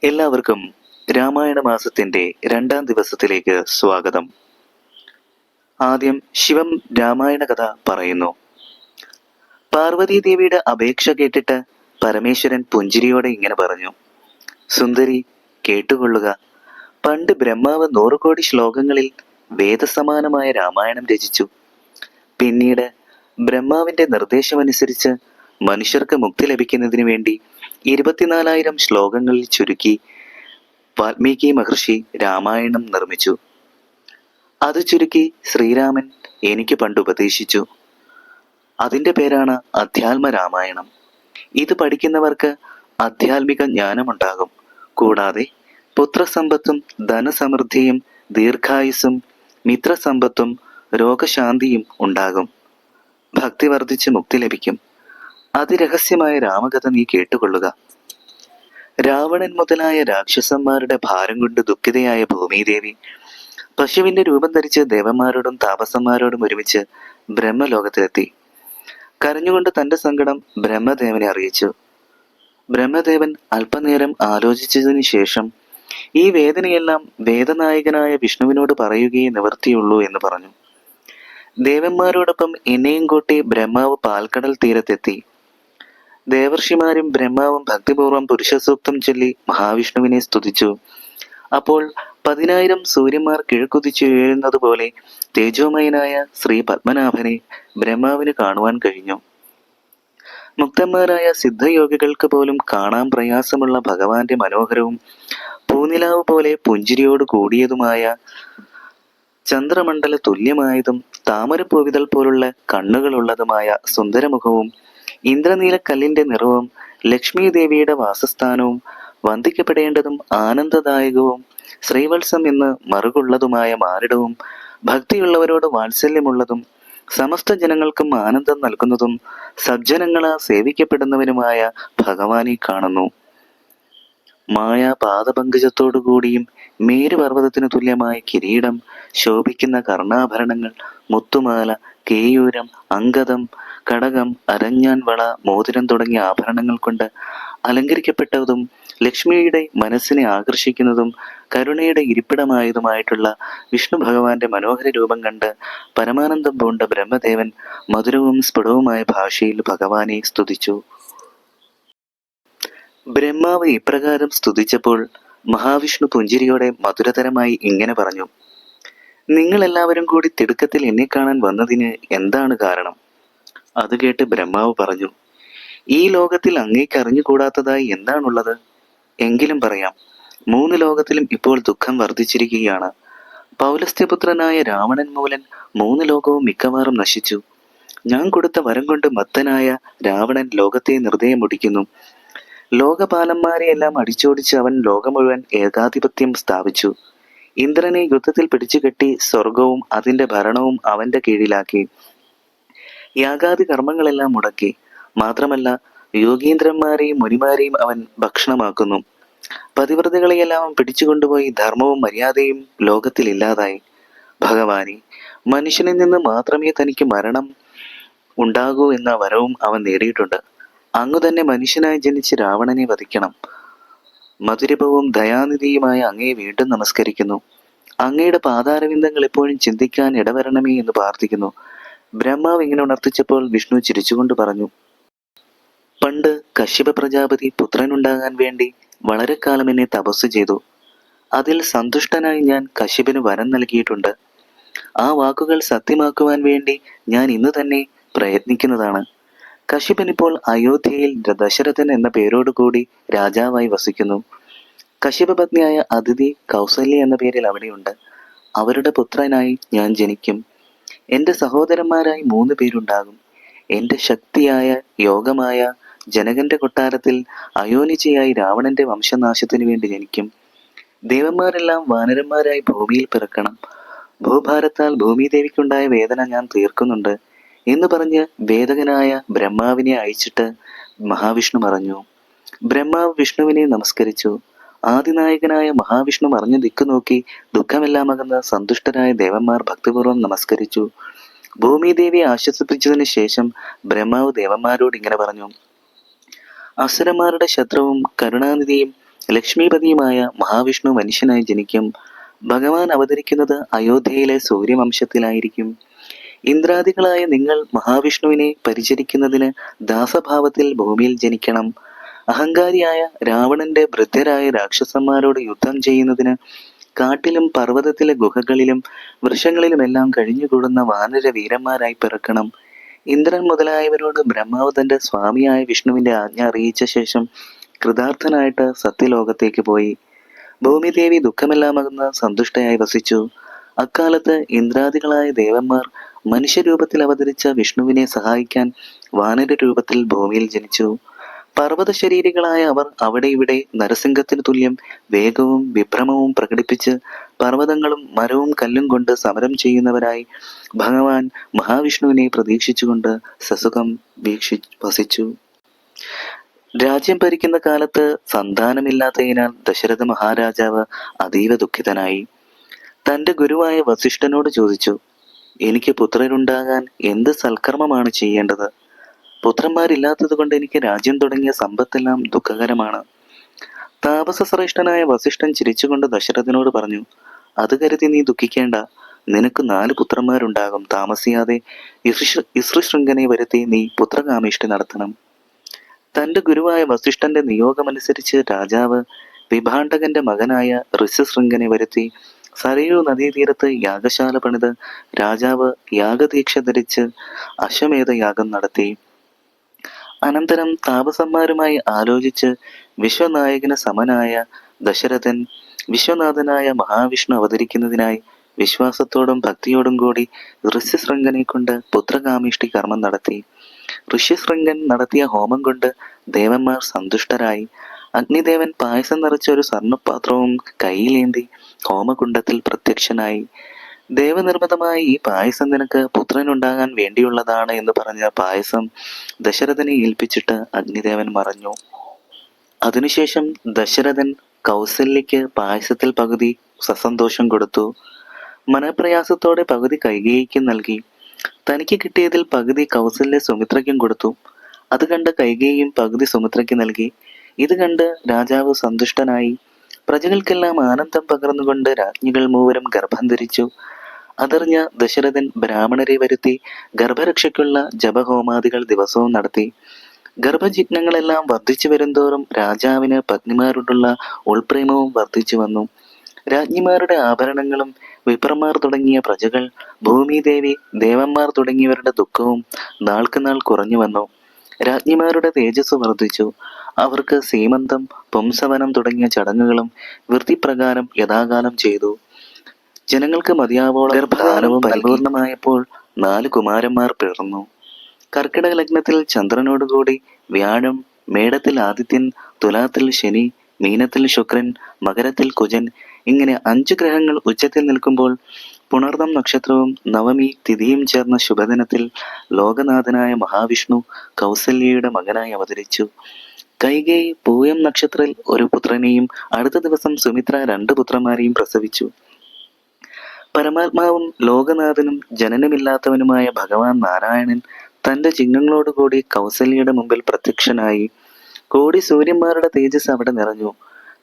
എല്ലാവർക്കും രാമായണ മാസത്തിന്റെ 2-ാം ദിവസത്തിലേക്ക് സ്വാഗതം. ആദ്യം ശിവം രാമായണ കഥ പറയുന്നു. പാർവതീദേവിയുടെ അപേക്ഷ കേട്ടിട്ട് പരമേശ്വരൻ പുഞ്ചിരിയോടെ ഇങ്ങനെ പറഞ്ഞു: സുന്ദരി, കേട്ടുകൊള്ളുക. പണ്ട് ബ്രഹ്മാവ് 100 കോടി ശ്ലോകങ്ങളിൽ വേദസമാനമായ രാമായണം രചിച്ചു. പിന്നീട് ബ്രഹ്മാവിന്റെ നിർദ്ദേശമനുസരിച്ച് മനുഷ്യർക്ക് മുക്തി ലഭിക്കുന്നതിന് വേണ്ടി 24,000 ശ്ലോകങ്ങളിൽ ചുരുക്കി വാൽമീകി മഹർഷി രാമായണം നിർമ്മിച്ചു. അത് ചുരുക്കി ശ്രീരാമൻ എനിക്ക് പണ്ട് ഉപദേശിച്ചു. അതിൻ്റെ പേരാണ് അധ്യാത്മ രാമായണം. ഇത് പഠിക്കുന്നവർക്ക് ആധ്യാത്മിക ജ്ഞാനമുണ്ടാകും. കൂടാതെ പുത്രസമ്പത്തും ധനസമൃദ്ധിയും ദീർഘായുസ്സും മിത്രസമ്പത്തും രോഗശാന്തിയും ഉണ്ടാകും. ഭക്തി വർദ്ധിച്ച് മുക്തി ലഭിക്കും. അതിരഹസ്യമായ രാമകഥ നീ കേട്ടുകൊള്ളുക. രാവണൻ മുതലായ രാക്ഷസന്മാരുടെ ഭാരം കൊണ്ട് ദുഃഖിതയായ ഭൂമിദേവി പശുവിന്റെ രൂപം ധരിച്ച് ദേവന്മാരോടും താപസന്മാരോടും ഒരുമിച്ച് ബ്രഹ്മലോകത്തിലെത്തി. കരഞ്ഞുകൊണ്ട് തന്റെ സങ്കടം ബ്രഹ്മദേവനെ അറിയിച്ചു. ബ്രഹ്മദേവൻ അല്പനേരം ആലോചിച്ചതിനു ശേഷം ഈ വേദനയെല്ലാം വേദനായകനായ വിഷ്ണുവിനോട് പറയുകയേ നിവർത്തിയുള്ളൂ എന്ന് പറഞ്ഞു. ദേവന്മാരോടൊപ്പം എന്നെയും കൂട്ടി ബ്രഹ്മാവ് പാൽക്കടൽ തീരത്തെത്തി. ദേവർഷിമാരും ബ്രഹ്മാവും ഭക്തിപൂർവ്വം പുരുഷസൂക്തം ചൊല്ലി മഹാവിഷ്ണുവിനെ സ്തുതിച്ചു. അപ്പോൾ 10,000 സൂര്യന്മാർ കിഴക്കുതിച്ചു വീഴുന്നത് പോലെ തേജോമയനായ ശ്രീ പത്മനാഭനെ ബ്രഹ്മാവിന് കാണുവാൻ കഴിഞ്ഞു. മുക്തന്മാരായ സിദ്ധയോഗികൾക്ക് പോലും കാണാൻ പ്രയാസമുള്ള ഭഗവാന്റെ മനോഹരവും പൂനിലാവ് പോലെ പുഞ്ചിരിയോട് കൂടിയതുമായ ചന്ദ്രമണ്ഡല തുല്യമായതും താമരപ്പൂവിതൾ പോലുള്ള കണ്ണുകളുള്ളതുമായ സുന്ദരമുഖവും ഇന്ദ്രനീലക്കല്ലിന്റെ നിറവും ലക്ഷ്മി ദേവിയുടെ വാസസ്ഥാനവും വന്ദിക്കപ്പെടേണ്ടതും ആനന്ദദായകവും ശ്രീവത്സം എന്ന് മറുകുള്ളതുമായ മാറിടവും ഭക്തിയുള്ളവരോട് വാത്സല്യമുള്ളതും സമസ്ത ജനങ്ങൾക്കും ആനന്ദം നൽകുന്നതും സജ്ജനങ്ങളാ സേവിക്കപ്പെടുന്നവനുമായ ഭഗവാനെ കാണുന്നു. മായ പാദപങ്കജത്തോടുകൂടിയും മേരുപർവ്വതത്തിനു തുല്യമായ കിരീടം, ശോഭിക്കുന്ന കർണാഭരണങ്ങൾ, മുത്തുമാല, കേയൂരം, അങ്കദം, കടകം, അരഞ്ഞാൻ വള, മോതിരം തുടങ്ങിയ ആഭരണങ്ങൾ കൊണ്ട് അലങ്കരിക്കപ്പെട്ടതും ലക്ഷ്മിയുടെ മനസ്സിനെ ആകർഷിക്കുന്നതും കരുണയുടെ ഇരിപ്പിടമായതുമായിട്ടുള്ള വിഷ്ണു ഭഗവാന്റെ മനോഹര രൂപം കണ്ട് പരമാനന്ദം പൂണ്ട ബ്രഹ്മദേവൻ മധുരവും സ്ഫുടവുമായ ഭാഷയിൽ ഭഗവാനെ സ്തുതിച്ചു. ബ്രഹ്മാവ് ഇപ്രകാരം സ്തുതിച്ചപ്പോൾ മഹാവിഷ്ണു പുഞ്ചിരിയോടെ മധുരതരമായി ഇങ്ങനെ പറഞ്ഞു: നിങ്ങളെല്ലാവരും കൂടി തിടുക്കത്തിൽ എന്നെ കാണാൻ വന്നതിന് എന്താണ് കാരണം? അത് കേട്ട് ബ്രഹ്മാവ് പറഞ്ഞു: ഈ ലോകത്തിൽ അങ്ങേക്ക് അറിഞ്ഞുകൂടാത്തതായി എന്താണുള്ളത്? എങ്കിലും പറയാം. 3 ലോകത്തിലും ഇപ്പോൾ ദുഃഖം വർദ്ധിച്ചിരിക്കുകയാണ്. പൗലസ്ത്യപുത്രനായ രാവണൻ മൂലൻ 3 ലോകവും മിക്കവാറും നശിച്ചു. ഞാൻ കൊടുത്ത വരം കൊണ്ട് മത്തനായ രാവണൻ ലോകത്തെ നിർദ്ദയമൊടിക്കുന്നു. ലോകപാലന്മാരെയെല്ലാം അടിച്ചോടിച്ച് അവൻ ലോകം മുഴുവൻ ഏകാധിപത്യം സ്ഥാപിച്ചു. ഇന്ദ്രനെ യുദ്ധത്തിൽ പിടിച്ചുകെട്ടി സ്വർഗവും അതിന്റെ ഭരണവും അവന്റെ കീഴിലാക്കി. യാഗാദി കർമ്മങ്ങളെല്ലാം മുടക്കി. മാത്രമല്ല, യോഗീന്ദ്രന്മാരെയും മുനിമാരെയും അവൻ ഭക്ഷണമാക്കുന്നു. പതിവ്രതകളെയെല്ലാം അവൻ പിടിച്ചുകൊണ്ടുപോയി ധർമ്മവും മര്യാദയും ലോകത്തിൽ ഇല്ലാതായി. ഭഗവാനെ, മനുഷ്യനിൽ നിന്ന് മാത്രമേ തനിക്ക് മരണം ഉണ്ടാകൂ എന്ന വരവും അവൻ നേടിയിട്ടുണ്ട്. അങ്ങു തന്നെ മനുഷ്യനായി ജനിച്ച് രാവണനെ വധിക്കണം. മധുരപവും ദയാനിധിയുമായ അങ്ങയെ വീണ്ടും നമസ്കരിക്കുന്നു. അങ്ങയുടെ പാതാരവിന്ദങ്ങൾ എപ്പോഴും ചിന്തിക്കാൻ ഇടവരണമേ എന്ന് പ്രാർത്ഥിക്കുന്നു. ബ്രഹ്മാവ് ഇങ്ങനെ ഉണർത്തിച്ചപ്പോൾ വിഷ്ണു ചിരിച്ചുകൊണ്ട് പറഞ്ഞു: പണ്ട് കശ്യപ പ്രജാപതി പുത്രനുണ്ടാകാൻ വേണ്ടി വളരെ കാലം എന്നെ തപസ് ചെയ്തു. അതിൽ സന്തുഷ്ടനായി ഞാൻ കശ്യപന് വരം നൽകിയിട്ടുണ്ട്. ആ വാക്കുകൾ സത്യമാക്കുവാൻ വേണ്ടി ഞാൻ ഇന്ന് തന്നെ പ്രയത്നിക്കുന്നതാണ്. കശ്യപൻ ഇപ്പോൾ അയോധ്യയിൽ ദശരഥൻ എന്ന പേരോടുകൂടി രാജാവായി വസിക്കുന്നു. കശ്യപ പത്നിയായ അതിഥി കൗസല്യ എന്ന പേരിൽ അവിടെയുണ്ട്. അവരുടെ പുത്രനായി ഞാൻ ജനിക്കും. എൻ്റെ സഹോദരന്മാരായി 3 പേരുണ്ടാകും. എൻ്റെ ശക്തിയായ യോഗമായ ജനകന്റെ കൊട്ടാരത്തിൽ അയോനിജയായി രാവണന്റെ വംശനാശത്തിനു വേണ്ടി ജനിക്കും. ദേവന്മാരെല്ലാം വാനരന്മാരായി ഭൂമിയിൽ പിറക്കണം. ഭൂഭാരത്താൽ ഭൂമിദേവിക്കുണ്ടായ വേദന ഞാൻ തീർക്കുന്നുണ്ട് എന്ന് പറഞ്ഞ് വേദകനായ ബ്രഹ്മാവിനെ അയച്ചിട്ട് മഹാവിഷ്ണു പറഞ്ഞു. ബ്രഹ്മാവ് വിഷ്ണുവിനെ നമസ്കരിച്ചു. ആദിനായകനായ മഹാവിഷ്ണു മറിഞ്ഞു ദിക്കു നോക്കി ദുഃഖമെല്ലാം അകന്ന് സന്തുഷ്ടരായ ദേവന്മാർ ഭക്തിപൂർവ്വം നമസ്കരിച്ചു. ഭൂമിദേവിയെ ആശ്വസിപ്പിച്ചതിന് ശേഷം ബ്രഹ്മാവ് ദേവന്മാരോട് ഇങ്ങനെ പറഞ്ഞു: അസുരന്മാരുടെ ശത്രുവും കരുണാനിധിയും ലക്ഷ്മീപതിയുമായ മഹാവിഷ്ണു മനുഷ്യനായി ജനിക്കും. ഭഗവാൻ അവതരിക്കുന്നത് അയോധ്യയിലെ സൂര്യവംശത്തിലായിരിക്കും. ഇന്ദ്രാദികളായ നിങ്ങൾ മഹാവിഷ്ണുവിനെ പരിചരിക്കുന്നതിന് ദാസഭാവത്തിൽ ഭൂമിയിൽ ജനിക്കണം. അഹങ്കാരിയായ രാവണന്റെ വൃദ്ധരായ രാക്ഷസന്മാരോട് യുദ്ധം ചെയ്യുന്നതിന് കാട്ടിലും പർവ്വതത്തിലെ ഗുഹകളിലും വൃക്ഷങ്ങളിലുമെല്ലാം കഴിഞ്ഞുകൂടുന്ന വാനര വീരന്മാരായി പിറക്കണം. ഇന്ദ്രൻ മുതലായവരോട് ബ്രഹ്മാവ് തന്റെ സ്വാമിയായ വിഷ്ണുവിന്റെ ആജ്ഞ അറിയിച്ച ശേഷം കൃതാർത്ഥനായിട്ട് സത്യലോകത്തേക്ക് പോയി. ഭൂമിദേവി ദുഃഖമെല്ലാം അകന്ന് സന്തുഷ്ടയായി വസിച്ചു. അക്കാലത്ത് ഇന്ദ്രാദികളായ ദേവന്മാർ മനുഷ്യരൂപത്തിൽ അവതരിച്ച വിഷ്ണുവിനെ സഹായിക്കാൻ വാനര രൂപത്തിൽ ഭൂമിയിൽ ജനിച്ചു. പർവ്വത ശരീരികളായ അവർ അവിടെ ഇവിടെ നരസിംഹത്തിന് തുല്യം വേഗവും വിഭ്രമവും പ്രകടിപ്പിച്ച് പർവ്വതങ്ങളും മരവും കല്ലും കൊണ്ട് സമരം ചെയ്യുന്നവരായി ഭഗവാൻ മഹാവിഷ്ണുവിനെ പ്രതീക്ഷിച്ചുകൊണ്ട് സസുഖം വസിച്ചു. രാജ്യം ഭരിക്കുന്ന കാലത്ത് സന്താനമില്ലാത്തതിനാൽ ദശരഥ മഹാരാജാവ് അതീവ ദുഃഖിതനായി. തന്റെ ഗുരുവായ വസിഷ്ഠനോട് ചോദിച്ചു, എനിക്ക് പുത്രരുണ്ടാകാൻ എന്ത് സൽക്കർമ്മമാണ് ചെയ്യേണ്ടത്? പുത്രന്മാരില്ലാത്തത് കൊണ്ട് എനിക്ക് രാജ്യം തുടങ്ങിയ സമ്പത്തെല്ലാം ദുഃഖകരമാണ്. താപസശ്രേഷ്ഠനായ വസിഷ്ഠൻ ചിരിച്ചുകൊണ്ട് ദശരഥനോട് പറഞ്ഞു, അത് കരുതി നീ ദുഃഖിക്കേണ്ട. നിനക്ക് 4 പുത്രന്മാരുണ്ടാകും. താമസിയാതെ ഇസൃശൃംഖനെ വരുത്തി നീ പുത്രകാമേഷ്ടി നടത്തണം. തന്റെ ഗുരുവായ വസിഷ്ഠന്റെ നിയോഗമനുസരിച്ച് രാജാവ് വിഭാണ്ഡകന്റെ മകനായ ഋഷ്യശൃംഖനെ വരുത്തി സരയൂ നദീതീരത്ത് യാഗശാല പണിത് രാജാവ് യാഗദീക്ഷ ധരിച്ച് അശ്വമേധയാഗം നടത്തി. അനന്തരം താപസന്മാരുമായി ആലോചിച്ച് വിശ്വനായകന് സമനായ ദശരഥൻ വിശ്വനാഥനായ മഹാവിഷ്ണു അവതരിക്കുന്നതിനായി വിശ്വാസത്തോടും ഭക്തിയോടും കൂടി ഋഷ്യശൃംഖനെ കൊണ്ട് പുത്രകാമേഷ്ടി കർമ്മം നടത്തി. ഋഷ്യശൃംഖൻ നടത്തിയ ഹോമം കൊണ്ട് ദേവന്മാർ സന്തുഷ്ടരായി. അഗ്നിദേവൻ പായസം നിറച്ച ഒരു സ്വർണ്ണപാത്രവും കയ്യിലേന്തി ഹോമകുണ്ടത്തിൽ പ്രത്യക്ഷനായി. ദേവനിർമ്മിതമായ ഈ പായസം നിനക്ക് പുത്രനുണ്ടാകാൻ വേണ്ടിയുള്ളതാണ് എന്ന് പറഞ്ഞ പായസം ദശരഥനെ ഏൽപ്പിച്ചിട്ട് അഗ്നിദേവൻ മറഞ്ഞു. അതിനുശേഷം ദശരഥൻ കൗസല്യയ്ക്ക് പായസത്തിൽ പകുതി സസന്തോഷം കൊടുത്തു. മനപ്രയാസത്തോടെ പകുതി കൈകേയിക്ക് നൽകി. തനിക്ക് കിട്ടിയതിൽ പകുതി കൗസല്യ സുമിത്രയ്ക്കും കൊടുത്തു. അത് കണ്ട് കൈകേയിയും പകുതി സുമിത്രയ്ക്ക് നൽകി. ഇത് കണ്ട് രാജാവ് സന്തുഷ്ടനായി. പ്രജകൾക്കെല്ലാം ആനന്ദം പകർന്നുകൊണ്ട് രാജ്ഞികൾ മൂവരും ഗർഭം ധരിച്ചു. അതറിഞ്ഞ ദശരഥൻ ബ്രാഹ്മണരെ വരുത്തി ഗർഭരക്ഷയ്ക്കുള്ള ജപഹോമാദികൾ ദിവസവും നടത്തി. ഗർഭജിജ്ഞങ്ങളെല്ലാം വർദ്ധിച്ചു വരുംതോറും രാജാവിന് പത്നിമാരോടുള്ള ഉൾപ്രേമവും വർദ്ധിച്ചു വന്നു. രാജ്ഞിമാരുടെ ആഭരണങ്ങളും വിപ്രന്മാർ തുടങ്ങിയ പ്രജകൾ, ഭൂമിദേവി, ദേവന്മാർ തുടങ്ങിയവരുടെ ദുഃഖവും നാൾക്കുനാൾ കുറഞ്ഞു വന്നു. രാജ്ഞിമാരുടെ തേജസ് വർദ്ധിച്ചു. അവർക്ക് സീമന്തം, പുംസവനം തുടങ്ങിയ ചടങ്ങുകളും വൃത്തിപ്രകാരം യഥാകാലം ചെയ്തു. ജനങ്ങൾക്ക് മതിയാവോളം ഗർഭധാനവും പരിപൂർണമായപ്പോൾ 4 കുമാരന്മാർ പിറന്നു. കർക്കിടക ലഗ്നത്തിൽ ചന്ദ്രനോടുകൂടി വ്യാഴം, മേടത്തിൽ ആദിത്യൻ, തുലാത്തിൽ ശനി, മീനത്തിൽ ശുക്രൻ, മകരത്തിൽ കുജൻ, ഇങ്ങനെ 5 ഗ്രഹങ്ങൾ ഉച്ചത്തിൽ നിൽക്കുമ്പോൾ പുണർദം നക്ഷത്രവും നവമി തിഥിയും ചേർന്ന ശുഭദിനത്തിൽ ലോകനാഥനായ മഹാവിഷ്ണു കൗസല്യയുടെ മകനായി അവതരിച്ചു. കൈകേയി പൂയം നക്ഷത്രത്തിൽ ഒരു പുത്രനെയും അടുത്ത ദിവസം സുമിത്ര 2 പുത്രന്മാരെയും പ്രസവിച്ചു. പരമാത്മാവും ലോകനാഥനും ജനനമില്ലാത്തവനുമായ ഭഗവാൻ നാരായണൻ തന്റെ ചിഹ്നങ്ങളോടുകൂടി കൗസല്യയുടെ മുമ്പിൽ പ്രത്യക്ഷനായി. കോടി സൂര്യന്മാരുടെ തേജസ് അവിടെ നിറഞ്ഞു.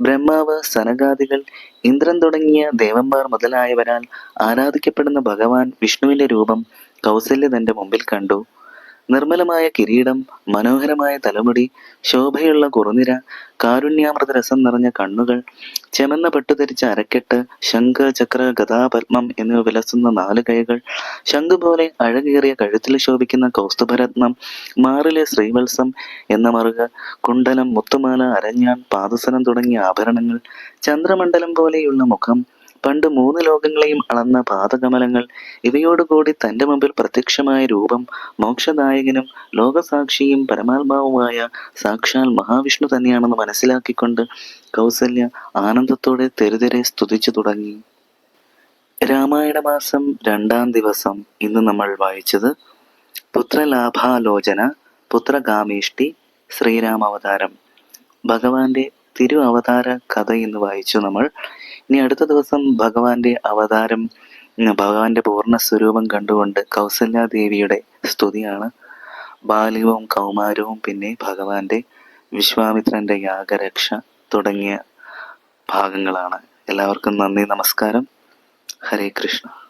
ബ്രഹ്മാവ്, സനകാദികൾ, ഇന്ദ്രൻ തുടങ്ങിയ ദേവന്മാർ മുതലായവരാൽ ആരാധിക്കപ്പെടുന്ന ഭഗവാൻ വിഷ്ണുവിന്റെ രൂപം കൗസല്യ തന്റെ മുമ്പിൽ കണ്ടു. നിർമ്മലമായ കിരീടം, മനോഹരമായ തലമുടി, ശോഭയുള്ള കുറുനിര, കാരുണ്യാമൃത രസം നിറഞ്ഞ കണ്ണുകൾ, ചെമന്ന പട്ടുധരിച്ച അരക്കെട്ട്, ശംഖ്, ചക്ര, ഗദാപത്മം എന്നിവ വിലസുന്ന 4 കൈകൾ, ശംഖ് പോലെ അഴകേറിയ കഴുത്തിൽ ശോഭിക്കുന്ന കൗസ്തുഭരത്നം, മാറിലെ ശ്രീവത്സം എന്ന മറുക, കുണ്ടലം, മുത്തുമാല, അരഞ്ഞാൺ, പാദസരം തുടങ്ങിയ ആഭരണങ്ങൾ, ചന്ദ്രമണ്ഡലം പോലെയുള്ള മുഖം, പണ്ട് 3 ലോകങ്ങളെയും അളന്ന പാദകമലങ്ങൾ, ഇവയോടുകൂടി തന്റെ മുമ്പിൽ പ്രത്യക്ഷമായ രൂപം മോക്ഷദായകനും ലോകസാക്ഷിയും പരമാത്മാവുമായ സാക്ഷാൽ മഹാവിഷ്ണു തന്നെയാണെന്ന് മനസ്സിലാക്കിക്കൊണ്ട് കൗസല്യ ആനന്ദത്തോടെ തെരുതെരെ സ്തുതിച്ചു തുടങ്ങി. രാമായണ മാസം 2-ാം ദിവസം ഇന്ന് നമ്മൾ വായിച്ചത് പുത്രലാഭാലോചന, പുത്രകാമേഷ്ടി, ശ്രീരാമാവതാരം, ഭഗവാന്റെ തിരു അവതാര കഥ എന്ന് വായിച്ചു നമ്മൾ. ഇനി അടുത്ത ദിവസം ഭഗവാന്റെ അവതാരം, ഭഗവാന്റെ പൂർണ്ണ സ്വരൂപം കണ്ടുകൊണ്ട് കൗസല്യാദേവിയുടെ സ്തുതിയാണ്. ബാല്യവും കൗമാരവും പിന്നെ ഭഗവാന്റെ വിശ്വാമിത്രന്റെ യാഗരക്ഷ തുടങ്ങിയ ഭാഗങ്ങളാണ്. എല്ലാവർക്കും നന്ദി, നമസ്കാരം. ഹരേ കൃഷ്ണ.